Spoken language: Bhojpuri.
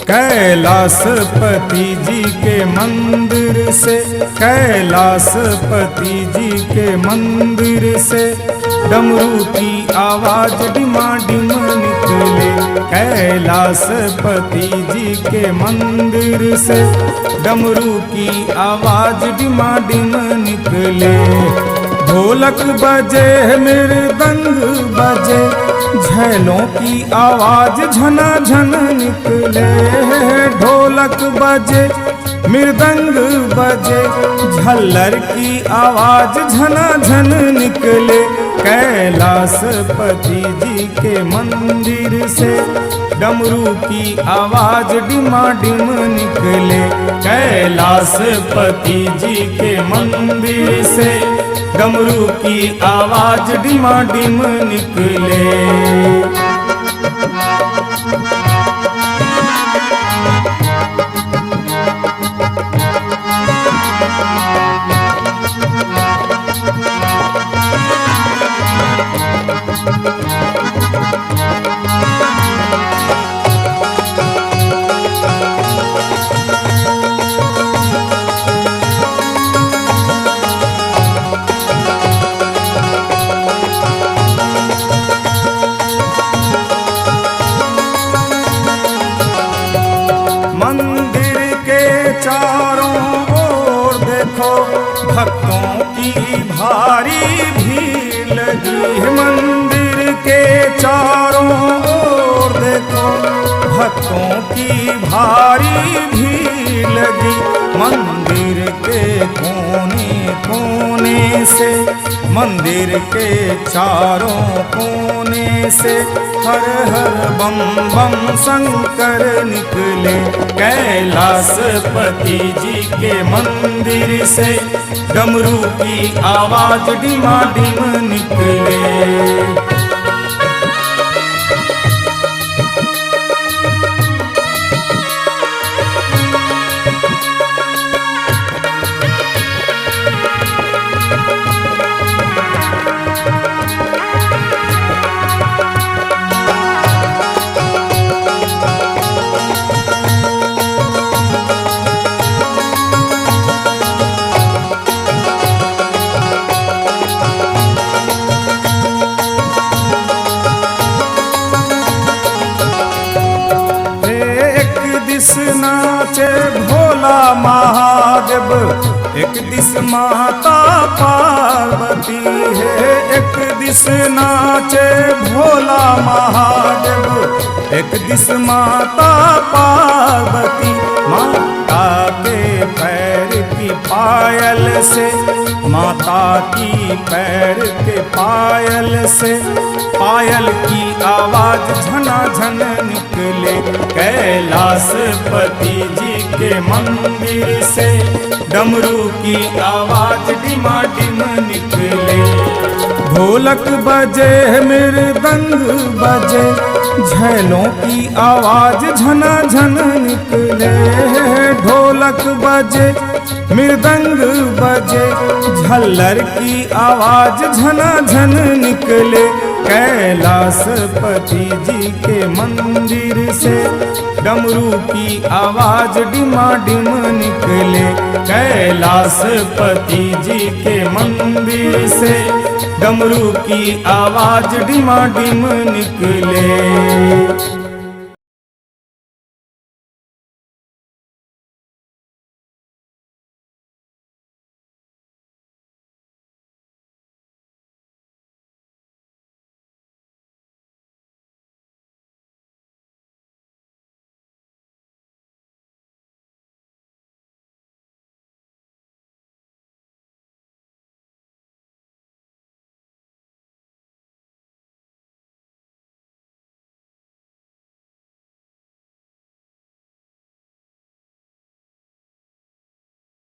कैलाशपति जी के मंदिर से, कैलाशपति जी के मंदिर से डमरू की आवाज डिमाडिम निकले। कैलाशपति जी के मंदिर से डमरू की आवाज डिमाडिम निकले। ढोलक बजे मृदंग बजे, झैलों की आवाज झनाझन निकले। ढोलक बजे मृदंग बजे, झल्लर की आवाज झनाझन निकले। कैलाशपति जी के मंदिर से डमरू की आवाज डिमाडिम निकले। कैलाशपति जी के मंदिर से डमरू की आवाज डिमाडिम निकले। मंदिर के चारों ओर देखो भक्तों की भारी भीड़ लगी। मंदिर के चारों ओर देखो भक्तों की भारी भीड़ लगी। मंदिर के कोने कोने से, मंदिर के चारों कोने से हर हर बम बम शंकर निकले। कैलाशपति जी के मंदिर से डमरू की आवाज डिमाडिम निकले। नाचे भोला महादेव, एक दिस माता पार्वती है। एक दिस नाचे भोला महादेव, एक दिस माता पार्वती। माता के पैर की पायल से, माता की पैर के पायल से पायल की आवाज झनाझन निकले। कैलाशपति जी के मंदिर से डमरू की आवाज डिमाडिम निकले। ढोलक बजे मृदंग बजे, झैलों की आवाज झनाझन निकले। ढोलक बजे मृदंग बजे, झल्लर की आवाज झनाझन निकले। कैलाशपति जी के मंदिर से डमरू की आवाज डिमाडिम निकले। कैलाशपति जी के मंदिर से डमरू की आवाज डिमाडिम निकले।